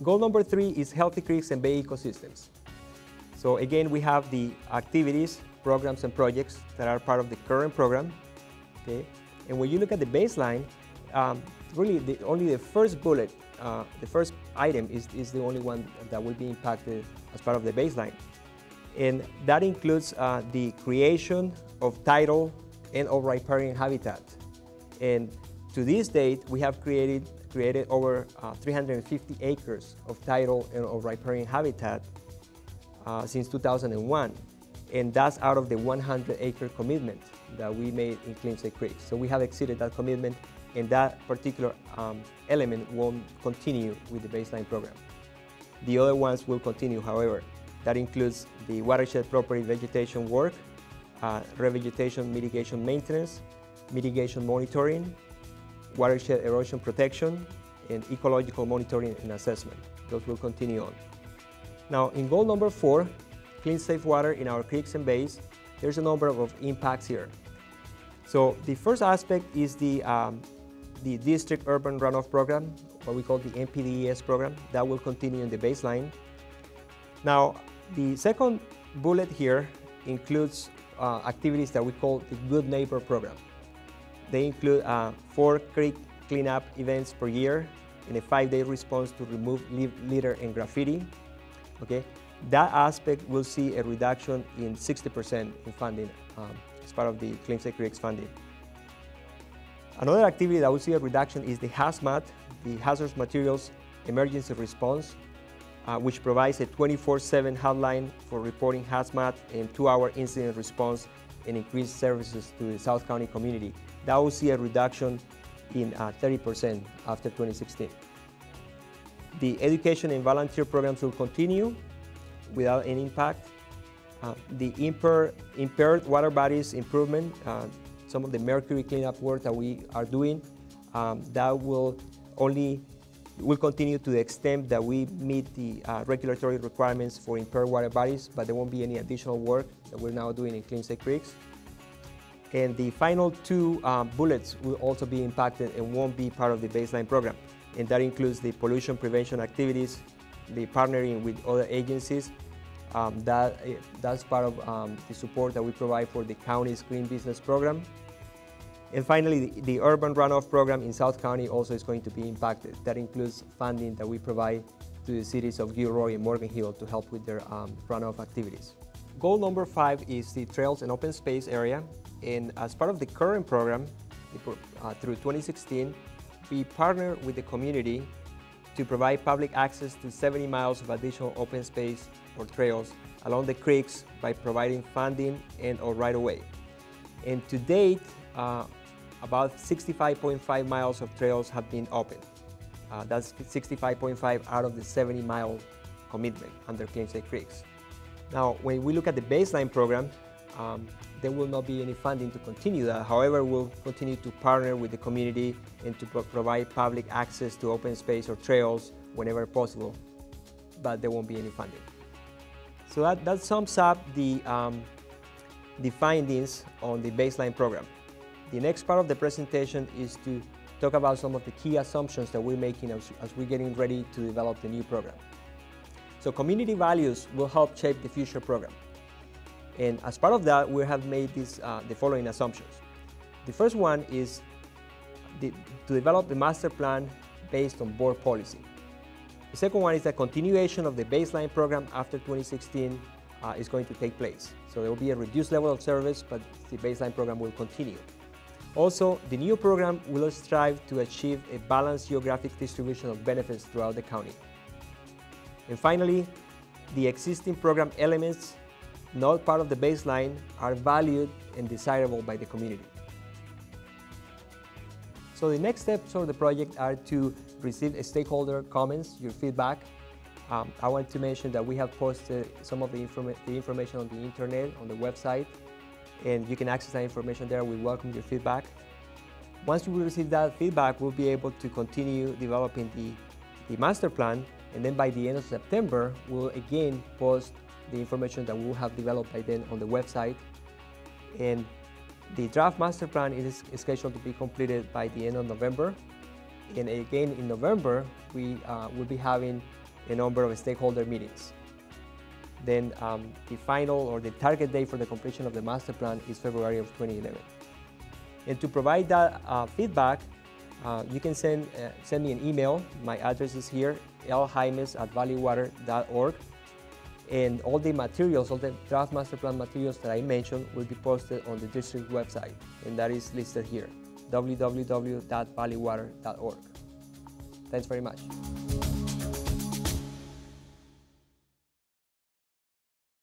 Goal number 3 is healthy creeks and bay ecosystems. So again, we have the activities, programs, and projects that are part of the current program. Okay? And when you look at the baseline, really only the first bullet, the first item is the only one that will be impacted as part of the baseline. And that includes the creation of tidal and of riparian habitat. And to this date, we have created over 350 acres of tidal and of riparian habitat since 2001. And that's out of the 100-acre commitment that we made in Clean State Creeks. So we have exceeded that commitment, and that particular element won't continue with the baseline program. The other ones will continue, however. That includes the watershed property vegetation work, revegetation mitigation maintenance, mitigation monitoring, watershed erosion protection, and ecological monitoring and assessment. Those will continue on. Now, in goal number 4, clean, safe water in our creeks and bays, there's a number of impacts here. So the first aspect is the District Urban Runoff Program, what we call the NPDES program. That will continue in the baseline. Now, the second bullet here includes activities that we call the Good Neighbor program. They include 4 creek cleanup events per year and a 5-day response to remove litter and graffiti. Okay? That aspect will see a reduction in 60% in funding as part of the Clean State Creeks funding. Another activity that will see a reduction is the HAZMAT, the Hazardous Materials Emergency Response, which provides a 24/7 hotline for reporting HAZMAT and 2-hour incident response and increased services to the South County community. That will see a reduction in 30% after 2016. The education and volunteer programs will continue without any impact. The impaired water bodies improvement, some of the mercury cleanup work that we are doing, that will continue to the extent that we meet the regulatory requirements for impaired water bodies, but there won't be any additional work that we're now doing in Clean State Creeks. And the final 2 bullets will also be impacted and won't be part of the baseline program. And that includes the pollution prevention activities, the partnering with other agencies. That's part of the support that we provide for the county's Green Business Program. And finally, the Urban Runoff Program in South County also is going to be impacted. That includes funding that we provide to the cities of Gilroy and Morgan Hill to help with their runoff activities. Goal number 5 is the trails and open space area. And as part of the current program, through 2016, we partner with the community to provide public access to 70 miles of additional open space or trails along the creeks by providing funding and/or right-of-way. And to date, about 65.5 miles of trails have been opened. That's 65.5 out of the 70-mile commitment under Clean State Creeks. Now, when we look at the baseline program, there will not be any funding to continue that. However, we'll continue to partner with the community and to provide public access to open space or trails whenever possible, but there won't be any funding. So that sums up the findings on the baseline program. The next part of the presentation is to talk about some of the key assumptions that we're making as we're getting ready to develop the new program. So community values will help shape the future program. And as part of that, we have made the following assumptions. The first one is to develop the master plan based on board policy. The second one is that continuation of the baseline program after 2016 is going to take place. So there will be a reduced level of service, but the baseline program will continue. Also, the new program will strive to achieve a balanced geographic distribution of benefits throughout the county. And finally, the existing program elements not part of the baseline are valued and desirable by the community. So the next steps of the project are to receive stakeholder comments, your feedback. I want to mention that we have posted some of the information on the internet, on the website, and you can access that information there. We welcome your feedback. Once we receive that feedback, we'll be able to continue developing the master plan, and then by the end of September, we'll again post the information that we will have developed by then on the website. And the draft master plan is scheduled to be completed by the end of November. And again, in November, we will be having a number of stakeholder meetings. Then the final or the target date for the completion of the master plan is February of 2011. And to provide that feedback, you can send me an email. My address is here, ljaimes@valleywater.org. And all the materials, all the draft master plan materials that I mentioned will be posted on the district website, and that is listed here, www.valleywater.org. Thanks very much.